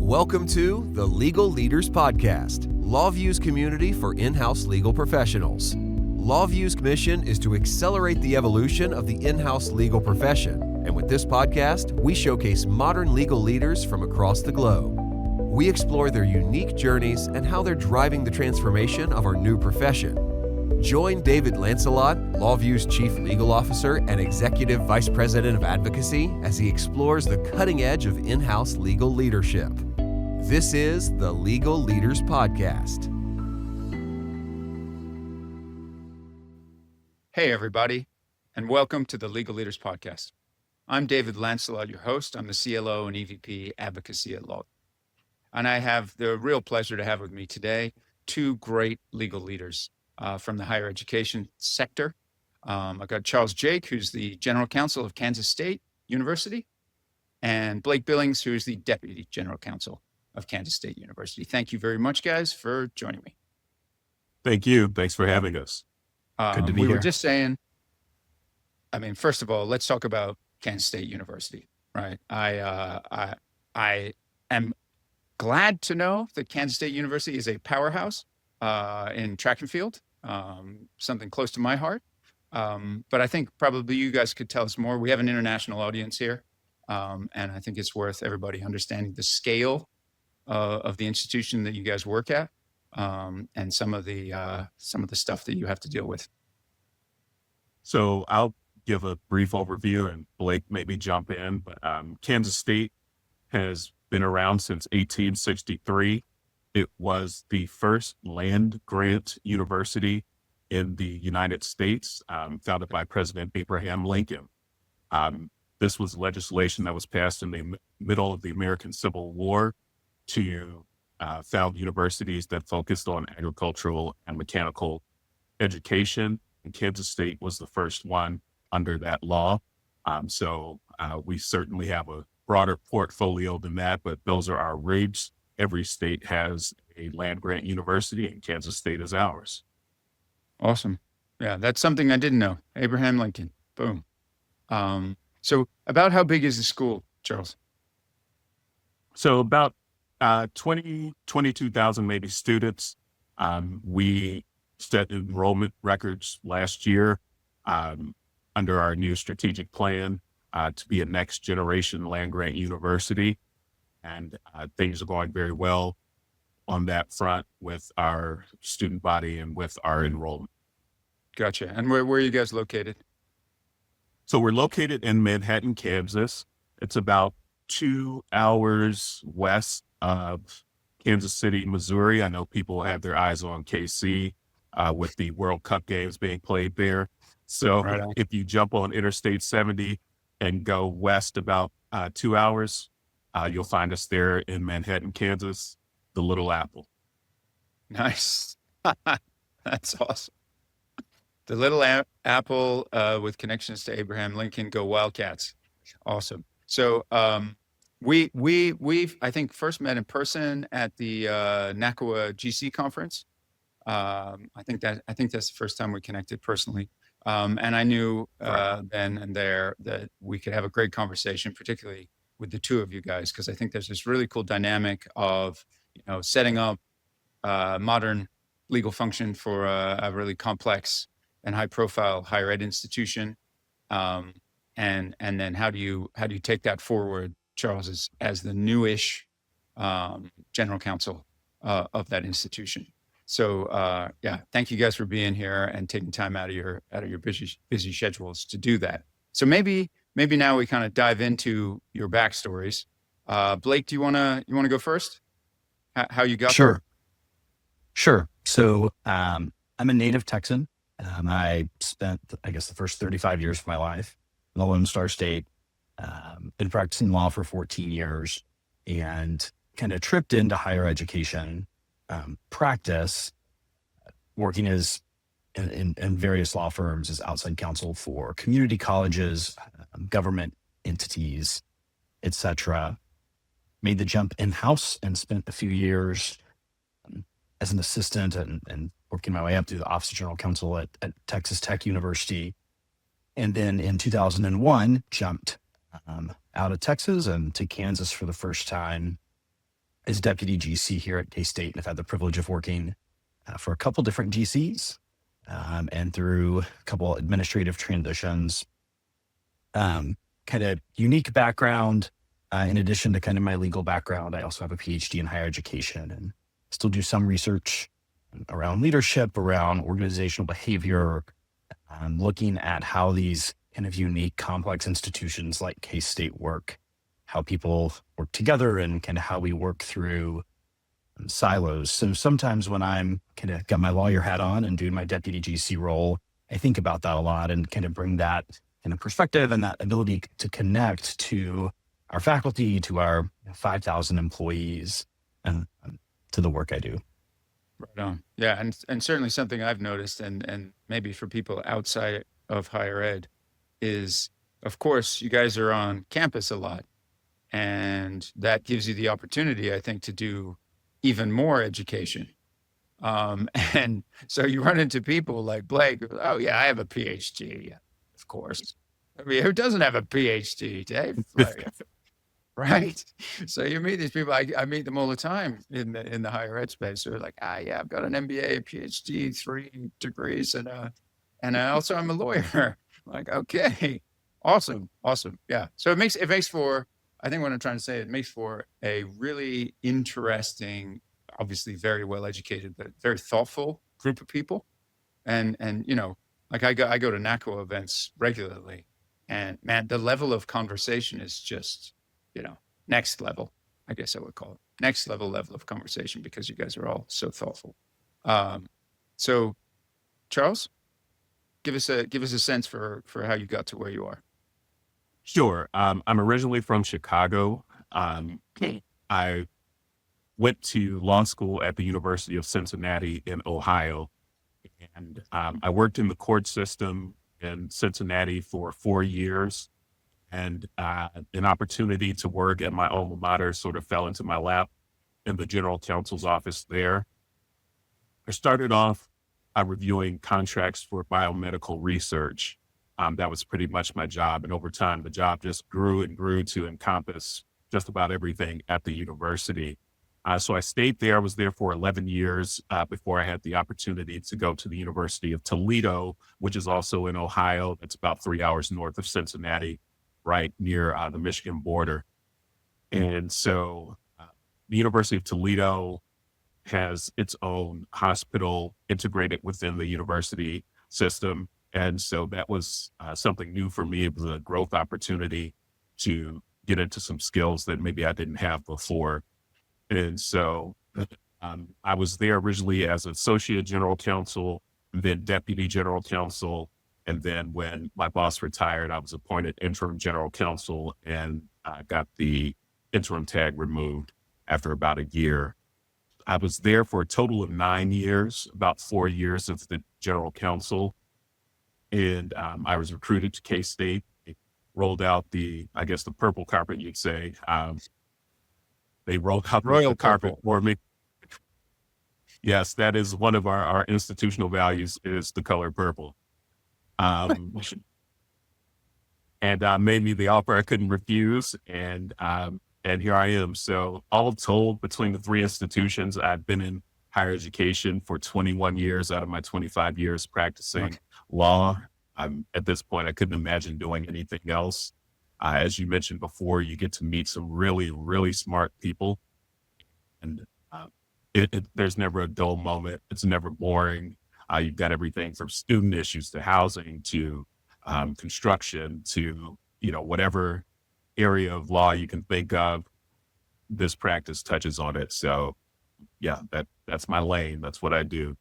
Welcome to the Legal Leaders Podcast, LawVu's community for in-house legal professionals. LawVu's mission is to accelerate the evolution of the in-house legal profession, and with this podcast, we showcase modern legal leaders from across the globe. We explore their unique journeys and how they're driving the transformation of our new profession. Join David Lancelot, LawVu's Chief Legal Officer and Executive Vice President of Advocacy, as he explores the cutting edge of in-house legal leadership. This is the Legal Leaders Podcast. Hey, everybody, and welcome to the Legal Leaders Podcast. I'm David Lancelot, your host. I'm the CLO and EVP Advocacy at LawVu. And I have the real pleasure to have with me today two great legal leaders from the higher education sector. I've got Charles Jake, who's the General Counsel of Kansas State University, and Blake Billings, who is the Deputy General Counsel of Kansas State University. Thank you very much, guys, for joining me. Thank you. Thanks for having us. Good to be here. We were just saying, first of all, let's talk about Kansas State University, right? I am glad to know that Kansas State University is a powerhouse in track and field, something close to my heart. But I think probably you guys could tell us more. We have an international audience here, and I think it's worth everybody understanding the scale of the institution that you guys work at, and some of the stuff that you have to deal with. So I'll give a brief overview and Blake maybe jump in, but Kansas State has been around since 1863. It was the first land grant university in the United States, founded by President Abraham Lincoln. This was legislation that was passed in the middle of the American Civil War to found universities that focused on agricultural and mechanical education. And Kansas State was the first one under that law. So we certainly have a broader portfolio than that, but those are our rigs. Every state has a land grant university, and Kansas State is ours. Awesome. Yeah, that's something I didn't know. Abraham Lincoln. Boom. So about how big is the school, Charles? So about 22,000 maybe students. We set enrollment records last year under our new strategic plan to be a next generation land grant university. And things are going very well on that front with our student body and with our enrollment. Gotcha. And where are you guys located? So we're located in Manhattan, Kansas. It's about 2 hours west of Kansas City, Missouri. I know people have their eyes on KC with the World Cup games being played there. So if you jump on Interstate 70 and go west about 2 hours, you'll find us there in Manhattan, Kansas, the Little Apple. Nice. That's awesome. The Little Apple with connections to Abraham Lincoln. Go Wildcats. Awesome. So we've I think first met in person at the NACWA GC conference. I think that's the first time we connected personally. And I knew then and there that we could have a great conversation, particularly with the two of you guys, because I think there's this really cool dynamic of, setting up modern legal function for a really complex and high profile higher ed institution. And then how do you take that forward, Charles, as the newish general counsel of that institution? So thank you guys for being here and taking time out of your busy schedules to do that. So maybe now we kind of dive into your backstories. Blake, do you want to go first? How you got there? Sure. So I'm a native Texan. I spent, the first 35 years of my life in the Lone Star State. Been practicing law for 14 years and kind of tripped into higher education practice, working as in various law firms as outside counsel for community colleges, government entities, etc. Made the jump in-house and spent a few years as an assistant and working my way up through the Office of General Counsel at Texas Tech University. And then in 2001, jumped out of Texas and to Kansas for the first time as deputy GC here at K-State, and I've had the privilege of working for a couple different GCs and through a couple administrative transitions. Kind of unique background. In addition to kind of my legal background, I also have a PhD in higher education and still do some research around leadership, around organizational behavior, looking at how these kind of unique, complex institutions like K-State work, how people work together, and kind of how we work through silos. So sometimes when I'm kind of got my lawyer hat on and doing my deputy GC role, I think about that a lot and kind of bring that kind of perspective and that ability to connect to our faculty, to our 5,000 employees, and to the work I do. Right on. Yeah, and certainly something I've noticed, and maybe for people outside of higher ed, is, of course, you guys are on campus a lot, and that gives you the opportunity, I think, to do even more education. And so you run into people like Blake, oh yeah, I have a PhD, yeah, of course. I mean, who doesn't have a PhD, Dave? Like, right? So you meet these people. I meet them all the time in the higher ed space. They're like, yeah, I've got an MBA, a PhD, 3 degrees, and I also I'm a lawyer. Like, okay, awesome. Yeah. So it makes for, I think what I'm trying to say, it makes for a really interesting, obviously very well educated, but very thoughtful group of people. And like I go to NACWA events regularly, and man, the level of conversation is just, next level, I guess I would call it. Next level of conversation, because you guys are all so thoughtful. So Charles, give us a sense for how you got to where you are. Sure. I'm originally from Chicago. I went to law school at the University of Cincinnati in Ohio, and I worked in the court system in Cincinnati for 4 years, and an opportunity to work at my alma mater sort of fell into my lap in the General Counsel's office there. I started off reviewing contracts for biomedical research. That was pretty much my job. And over time, the job just grew and grew to encompass just about everything at the university. So I stayed there. I was there for 11 years before I had the opportunity to go to the University of Toledo, which is also in Ohio. It's about 3 hours north of Cincinnati, right near the Michigan border. And so the University of Toledo has its own hospital integrated within the university system. And so that was something new for me. It was a growth opportunity to get into some skills that maybe I didn't have before. And so I was there originally as associate general counsel, then deputy general counsel. And then when my boss retired, I was appointed interim general counsel and got the interim tag removed after about a year. I was there for a total of 9 years, about 4 years as the general counsel. And I was recruited to K-State. They rolled out the purple carpet, you'd say. They rolled out the carpet for me. Yes, that is one of our institutional values, is the color purple. And made me the offer I couldn't refuse. And here I am. So all told, between the 3 institutions, I've been in higher education for 21 years out of my 25 years practicing law. At this point, I couldn't imagine doing anything else. As you mentioned before, you get to meet some really, really smart people. And there's never a dull moment. It's never boring. You've got everything from student issues to housing to construction to, whatever area of law you can think of, this practice touches on it. So yeah, that's my lane. That's what I do.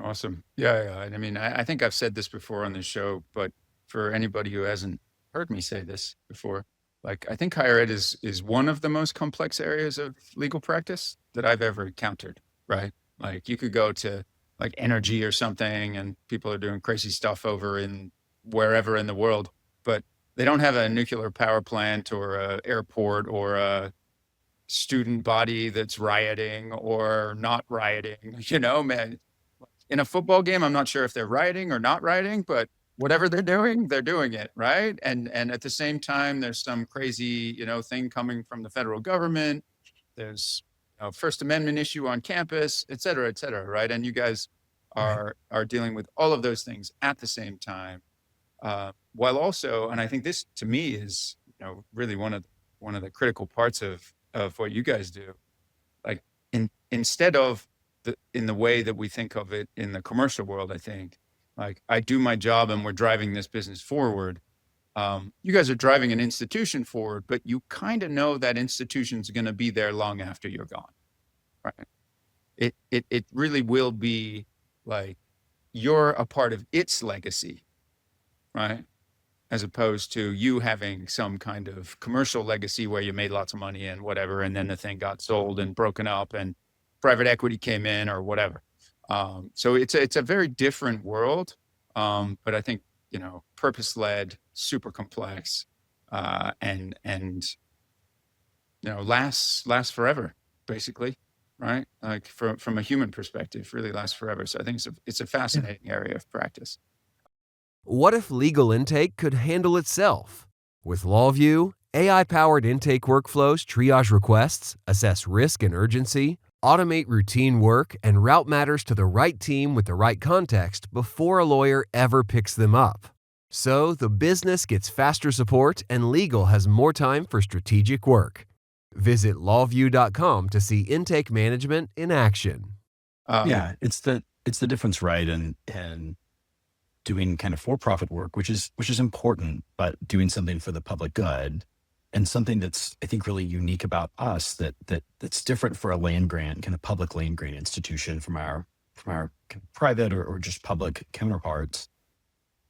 Awesome. Yeah. I mean, I think I've said this before on this show, but for anybody who hasn't heard me say this before, like, I think higher ed is one of the most complex areas of legal practice that I've ever encountered, right? Like, you could go to like energy or something and people are doing crazy stuff over in wherever in the world, but they don't have a nuclear power plant or a airport or a student body that's rioting or not rioting, man. In a football game, I'm not sure if they're rioting or not rioting, but whatever they're doing it, right? And at the same time, there's some crazy, thing coming from the federal government. There's First Amendment issue on campus, et cetera, right? And you guys are dealing with all of those things at the same time, while also, and I think this to me is, really one of the critical parts of what you guys do. Like instead of in the way that we think of it in the commercial world, I think like I do my job and we're driving this business forward. You guys are driving an institution forward, but you kind of know that institution's going to be there long after you're gone, right? It really will be like you're a part of its legacy, right? As opposed to you having some kind of commercial legacy where you made lots of money and whatever, and then the thing got sold and broken up and private equity came in or whatever. So it's a very different world, but I think, purpose-led, super complex, and lasts forever, basically, right? Like from a human perspective, really lasts forever. So I think it's a fascinating area of practice. What if legal intake could handle itself? With LawVu, AI-powered intake workflows triage requests, assess risk and urgency, automate routine work, and route matters to the right team with the right context before a lawyer ever picks them up. So the business gets faster support and legal has more time for strategic work. Visit lawvu.com to see intake management in action. It's the difference, right? And doing kind of for-profit work, which is important, but doing something for the public good, and something that's, I think, really unique about us that's different for a land grant, kind of public land grant institution from our kind of private or just public counterparts,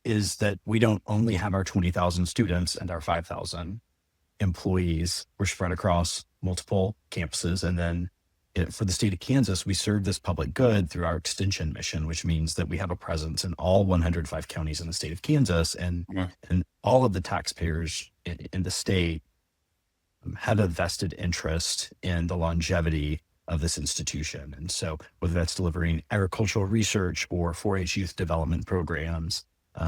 is that we don't only have our 20,000 students and our 5,000 employees. We're spread across multiple campuses, and then for the state of Kansas, we serve this public good through our extension mission, which means that we have a presence in all 105 counties in the state of Kansas, and all of the taxpayers in the state have a vested interest in the longevity of this institution. And so whether that's delivering agricultural research or 4-H youth development programs,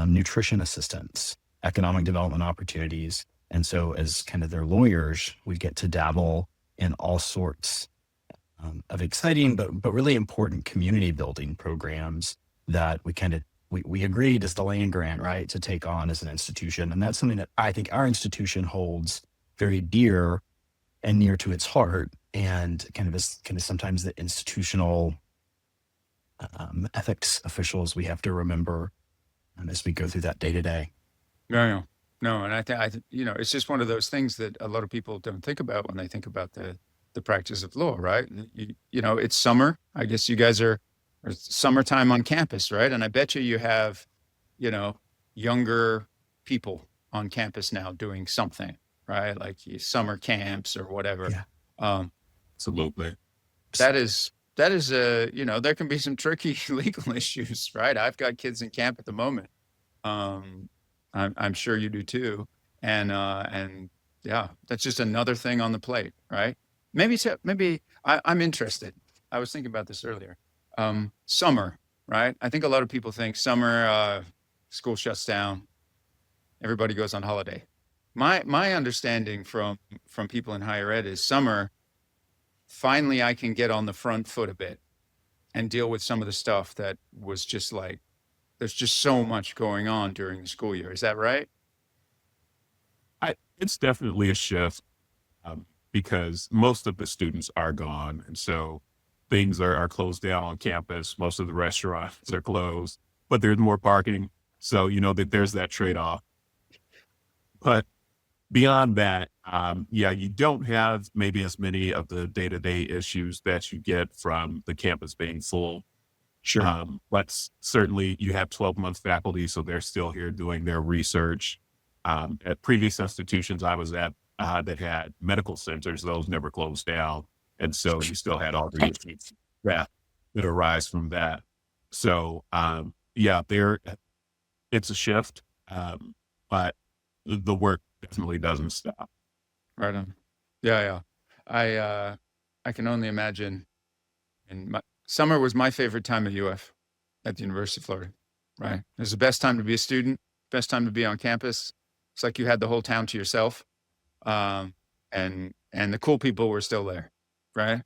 nutrition assistance, economic development opportunities. And so as kind of their lawyers, we get to dabble in all sorts of exciting, but really important community building programs that we agreed as the land grant, right, to take on as an institution. And that's something that I think our institution holds very dear and near to its heart, and kind of sometimes the institutional ethics officials we have to remember as we go through that day to day. No, and I think it's just one of those things that a lot of people don't think about when they think about the practice of law, right? It's summer. I guess you guys are summertime on campus, right? And I bet you have, younger people on campus now doing something, right? Like summer camps or whatever. Yeah. Absolutely. That is, there can be some tricky legal issues, right? I've got kids in camp at the moment. I'm sure you do too. And yeah, that's just another thing on the plate, right? Maybe I'm interested. I was thinking about this earlier. Summer, right? I think a lot of people think summer, school shuts down, everybody goes on holiday. My understanding from people in higher ed is summer, finally I can get on the front foot a bit and deal with some of the stuff that was just like, there's just so much going on during the school year. Is that right? It's definitely a shift. Because most of the students are gone. And so things are closed down on campus. Most of the restaurants are closed, but there's more parking. So, that there's that trade-off. But beyond that, you don't have maybe as many of the day-to-day issues that you get from the campus being full. Sure. But certainly you have 12-month faculty, so they're still here doing their research. At previous institutions I was at, that had medical centers, those never closed down. And so you still had all the issues that arise from that. So, it's a shift, but the work definitely doesn't stop. Right on. Yeah. I can only imagine. And summer was my favorite time at UF, at the University of Florida, right? It was the best time to be a student, best time to be on campus. It's like you had the whole town to yourself. And the cool people were still there, right?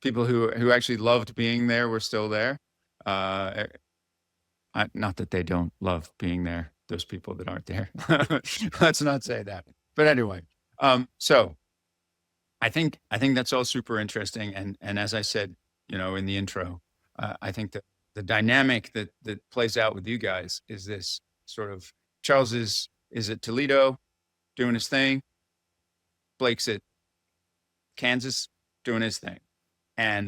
people who actually loved being there were still there. Not that they don't love being there, those people that aren't there. Let's not say that. But anyway, so I think that's all super interesting. And as I said, in the intro, I think that the dynamic that plays out with you guys is this sort of Charles is at Toledo doing his thing. Blake's at Kansas doing his thing. And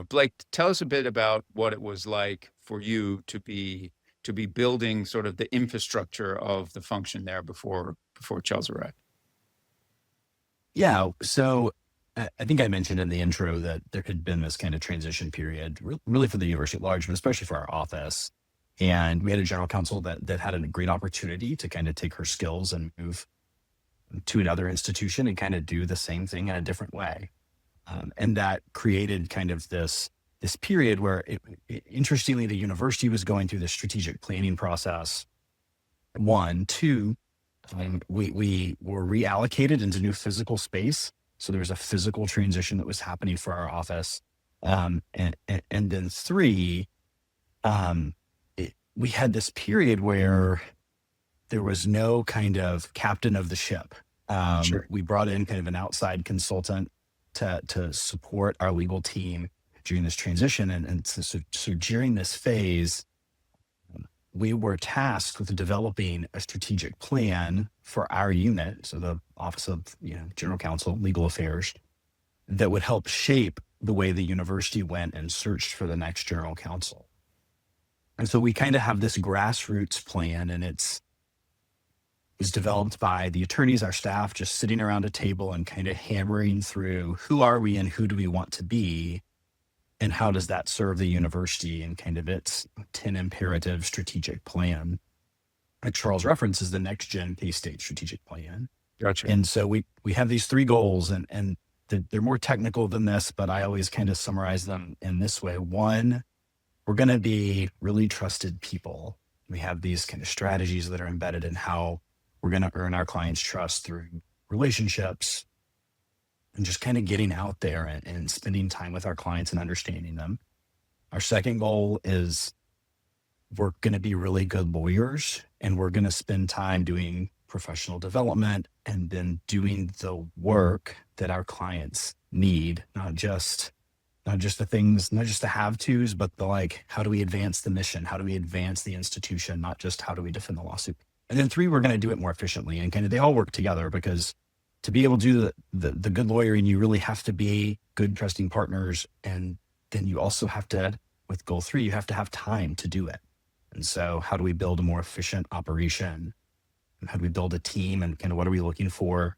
Blake, tell us a bit about what it was like for you to be building sort of the infrastructure of the function there before Charles arrived. Yeah. So I think I mentioned in the intro that there had been this kind of transition period, really for the university at large, but especially for our office. And we had a general counsel that had a great opportunity to kind of take her skills and move to another institution and kind of do the same thing in a different way. And that created kind of this period where, interestingly, the university was going through the strategic planning process. One, two, we were reallocated into new physical space. So there was a physical transition that was happening for our office. And then three, we had this period where there was no kind of captain of the ship. Sure. We brought in kind of an outside consultant to support our legal team during this transition. And so during this phase, we were tasked with developing a strategic plan for our unit, so the Office of General Counsel, Legal Affairs, that would help shape the way the university went and searched for the next general counsel. And so we kind of have this grassroots plan, and it was developed by the attorneys, our staff, just sitting around a table and kind of hammering through who are we and who do we want to be, and how does that serve the university and kind of its 10 imperative strategic plan. Like Charles references the next gen K-State strategic plan. Gotcha. And so we have these three goals, and they're more technical than this, but I always kind of summarize them in this way. One, we're going to be really trusted people. We have these kind of strategies that are embedded in how we're going to earn our clients' trust through relationships and just kind of getting out there and spending time with our clients and understanding them. Our second goal is we're going to be really good lawyers, and we're going to spend time doing professional development and then doing the work that our clients need, not just the things, not just the have-tos, but the how do we advance the mission? How do we advance the institution? Not just how do we defend the lawsuit? And then three, we're going to do it more efficiently, and kind of they all work together, because to be able to do the good lawyering, you really have to be good, trusting partners. And then you also have to, with goal three, you have to have time to do it. And so how do we build a more efficient operation? And how do we build a team, and kind of what are we looking for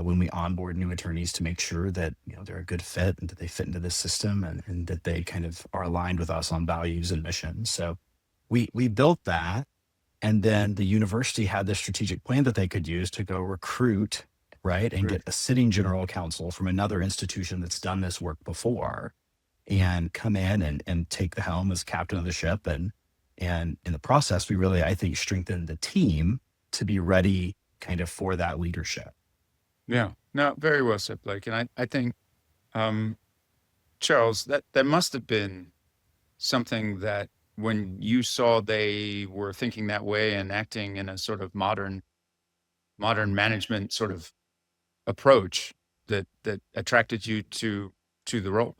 when we onboard new attorneys to make sure that they're a good fit and that they fit into this system, and that they kind of are aligned with us on values and mission. So we built that. And then the university had this strategic plan that they could use to go recruit, right, and get a sitting general counsel from another institution that's done this work before, and come in and take the helm as captain of the ship. And in the process, we really, I think, strengthened the team to be ready kind of for that leadership. Yeah, no, very well said, Blake. And I think, Charles, that must have been something that when you saw they were thinking that way and acting in a sort of modern management sort of approach, that attracted you to the role.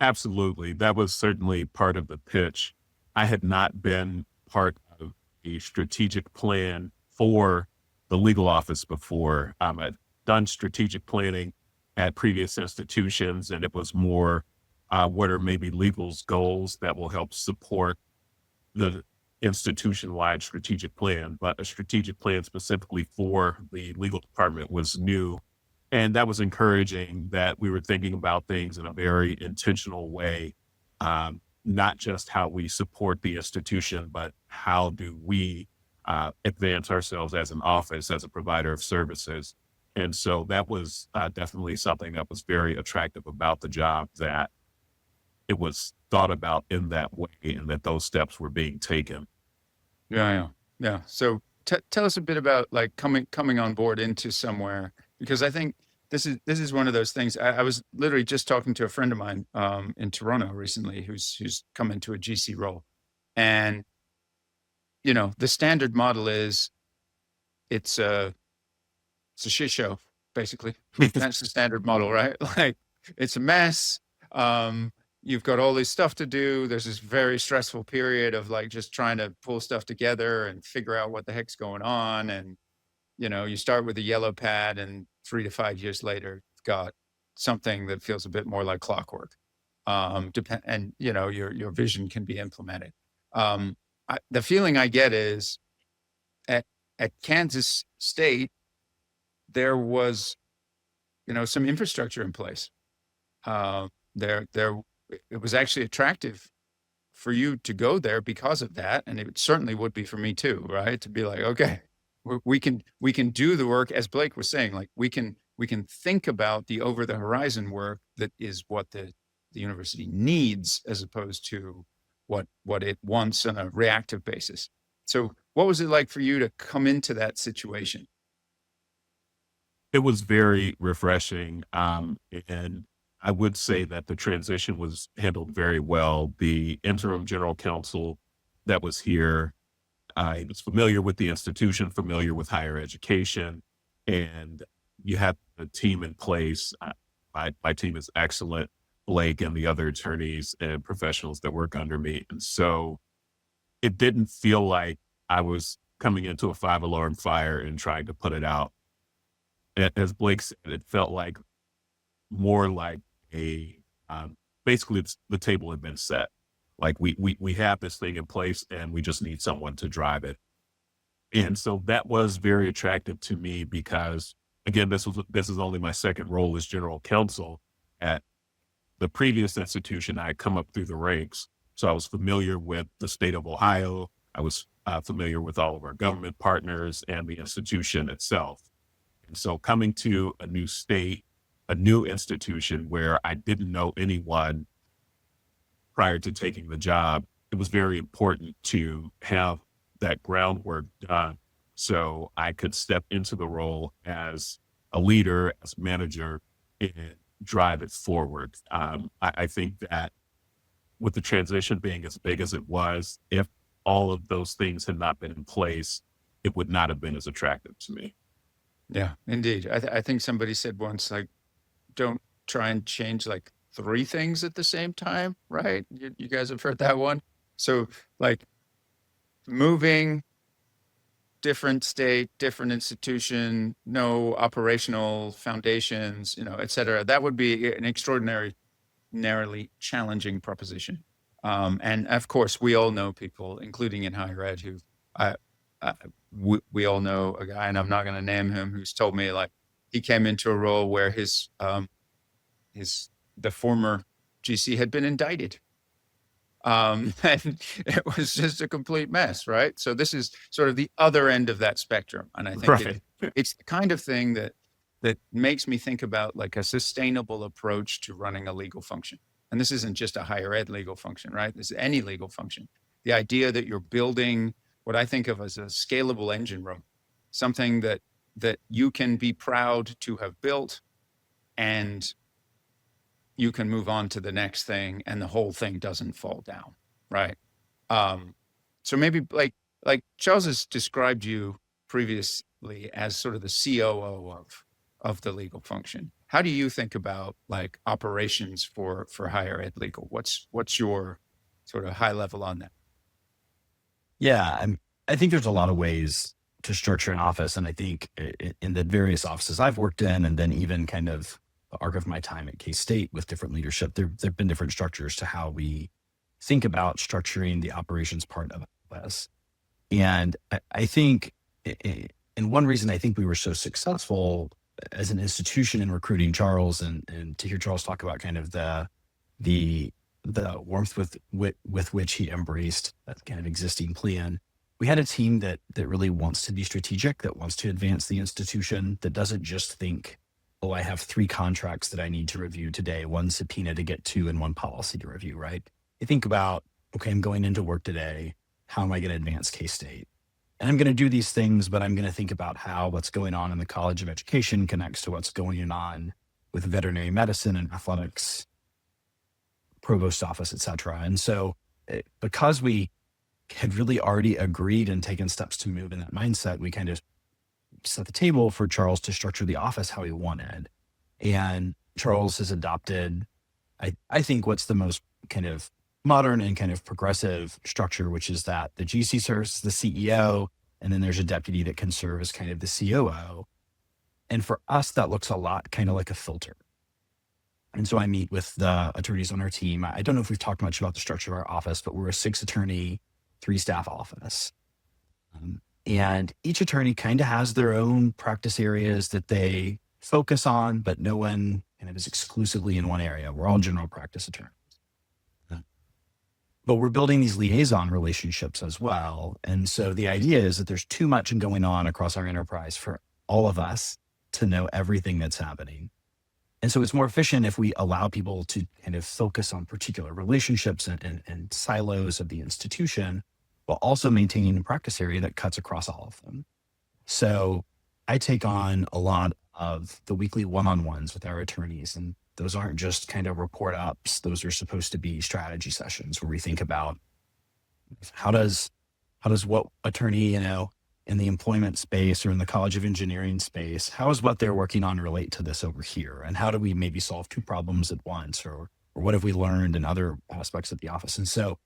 Absolutely. That was certainly part of the pitch. I had not been part of a strategic plan for the legal office before. I'd done strategic planning at previous institutions, and it was more what are maybe legal's goals that will help support the institution-wide strategic plan. But a strategic plan specifically for the legal department was new. And that was encouraging that we were thinking about things in a very intentional way, not just how we support the institution, but how do we advance ourselves as an office, as a provider of services. And so that was definitely something that was very attractive about the job, that it was thought about in that way and that those steps were being taken. Yeah. So tell us a bit about coming on board into somewhere, because I think this is one of those things. I was literally just talking to a friend of mine in Toronto recently who's come into a GC role, and the standard model is it's a shit show, basically. That's the standard model, right? Like, it's a mess. You've got all this stuff to do. There's this very stressful period of like just trying to pull stuff together and figure out what the heck's going on. And, you start with a yellow pad, and 3 to 5 years later, you've got something that feels a bit more like clockwork. And your vision can be implemented. The feeling I get is at Kansas State, there was, some infrastructure in place. It was actually attractive for you to go there because of that. And it certainly would be for me too, right? To be like, okay, we can do the work, as Blake was saying, like we can think about the over the horizon work that is what the university needs, as opposed to what it wants on a reactive basis. So what was it like for you to come into that situation? It was very refreshing. And I would say that the transition was handled very well. The interim general counsel that was here, he was familiar with the institution, familiar with higher education, and you have a team in place. My team is excellent, Blake and the other attorneys and professionals that work under me. And so it didn't feel like I was coming into a 5-alarm fire and trying to put it out. As Blake said, it felt like more like basically the table had been set. Like we have this thing in place and we just need someone to drive it. And so that was very attractive to me because, again, this is only my second role as general counsel. At the previous institution, I had come up through the ranks. So I was familiar with the state of Ohio. I was familiar with all of our government partners and the institution itself. And so coming to a new state, a new institution where I didn't know anyone prior to taking the job, it was very important to have that groundwork done so I could step into the role as a leader, as a manager, and drive it forward. I think that with the transition being as big as it was, if all of those things had not been in place, it would not have been as attractive to me. Yeah, indeed. I think somebody said once, like, don't try and change like 3 things at the same time, right? You guys have heard that one. So like moving, different state, different institution, no operational foundations, et cetera. That would be an extraordinarily challenging proposition. And of course, we all know people, including in higher ed, who we all know a guy, and I'm not going to name him, who's told me like he came into a role where the former GC had been indicted. And it was just a complete mess, right? So this is sort of the other end of that spectrum. And I think it's the kind of thing that makes me think about like a sustainable approach to running a legal function. And this isn't just a higher ed legal function, right? This is any legal function. The idea that you're building what I think of as a scalable engine room, something that you can be proud to have built, and you can move on to the next thing and the whole thing doesn't fall down, right? So maybe like Charles has described you previously as sort of the COO of the legal function. How do you think about like operations for higher ed legal? What's your sort of high level on that? Yeah, I think there's a lot of ways to structure an office. And I think in the various offices I've worked in, and then even kind of the arc of my time at K-State with different leadership, there've been different structures to how we think about structuring the operations part of this. And I think, and one reason I think we were so successful as an institution in recruiting Charles, and to hear Charles talk about kind of the warmth with which he embraced that kind of existing plan. We had a team that really wants to be strategic, that wants to advance the institution, that doesn't just think, oh, I have 3 contracts that I need to review today, 1 subpoena to get to and 1 policy to review, right? You think about, okay, I'm going into work today. How am I going to advance K-State? And I'm going to do these things, but I'm going to think about how what's going on in the College of Education connects to what's going on with veterinary medicine and athletics, provost office, et cetera. And so because we had really already agreed and taken steps to move in that mindset, we kind of set the table for Charles to structure the office how he wanted. And Charles has adopted, I think, what's the most kind of modern and kind of progressive structure, which is that the GC serves as the CEO, and then there's a deputy that can serve as kind of the COO. And for us, that looks a lot kind of like a filter. And so I meet with the attorneys on our team. I don't know if we've talked much about the structure of our office, but we're a 6-attorney, 3-staff office. And each attorney kind of has their own practice areas that they focus on, but no one kind of is exclusively in one area. We're all general practice attorneys. But we're building these liaison relationships as well. And so the idea is that there's too much going on across our enterprise for all of us to know everything that's happening. And so it's more efficient if we allow people to kind of focus on particular relationships and silos of the institution, while also maintaining a practice area that cuts across all of them. So I take on a lot of the weekly one-on-ones with our attorneys, and those aren't just kind of report ups. Those are supposed to be strategy sessions where we think about how does what attorney, in the employment space or in the College of Engineering space, how is what they're working on relate to this over here? And how do we maybe solve 2 problems at once? Or what have we learned in other aspects of the office? And so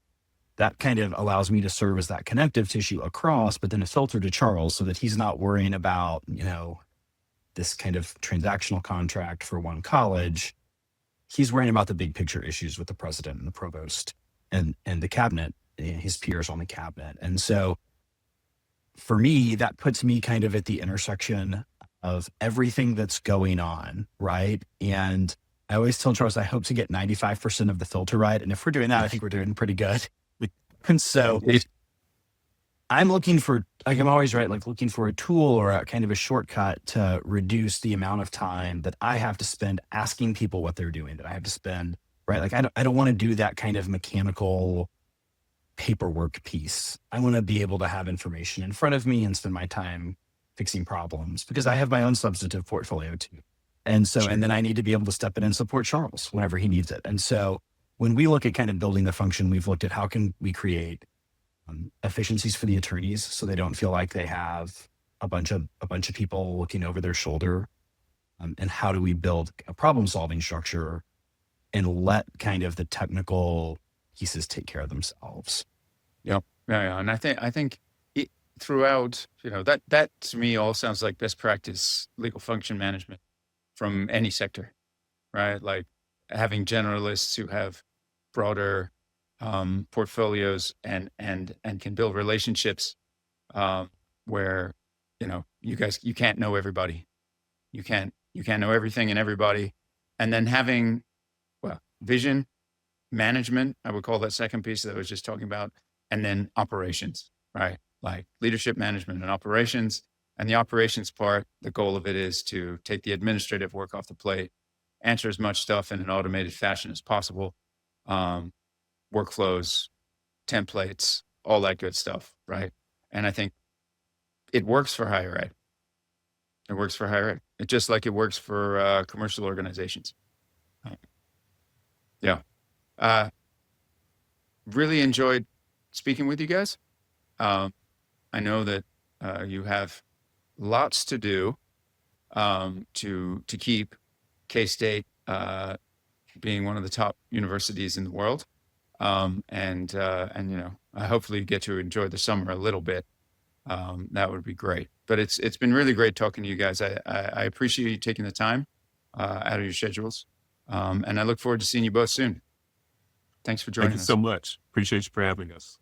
that kind of allows me to serve as that connective tissue across, but then a filter to Charles so that he's not worrying about, this kind of transactional contract for one college. He's worrying about the big picture issues with the president and the provost and the cabinet, his peers on the cabinet. And so for me, that puts me kind of at the intersection of everything that's going on, right? And I always tell Charles, I hope to get 95% of the filter right. And if we're doing that, I think we're doing pretty good. And so I'm looking for, I'm always looking for a tool or a kind of a shortcut to reduce the amount of time that I have to spend asking people what they're doing, that I have to spend, right? I don't want to do that kind of mechanical paperwork piece. I want to be able to have information in front of me and spend my time fixing problems because I have my own substantive portfolio too. And so, and then I need to be able to step in and support Charles whenever he needs it. And so when we look at kind of building the function, we've looked at how can we create efficiencies for the attorneys so they don't feel like they have a bunch of people looking over their shoulder, and how do we build a problem solving structure and let kind of the technical pieces take care of themselves. Yeah. And I think it, throughout, that to me all sounds like best practice legal function management from any sector, right? Like having generalists who have broader portfolios and can build relationships where you can't know everybody, you can't know everything and everybody, and then having vision management, I would call that second piece that I was just talking about, and then operations, right? Like leadership management and operations. And the operations part, the goal of it is to take the administrative work off the plate, answer as much stuff in an automated fashion as possible, workflows, templates, all that good stuff, right? And I think it works for higher ed. It works for higher ed. It's just like it works for commercial organizations. Yeah. Really enjoyed speaking with you guys. I know that you have lots to do to keep K-State being one of the top universities in the world. And hopefully you get to enjoy the summer a little bit. That would be great. But it's been really great talking to you guys. I appreciate you taking the time out of your schedules. And I look forward to seeing you both soon. Thanks for joining us. Thank you so much. Appreciate you for having us.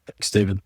Thanks, David.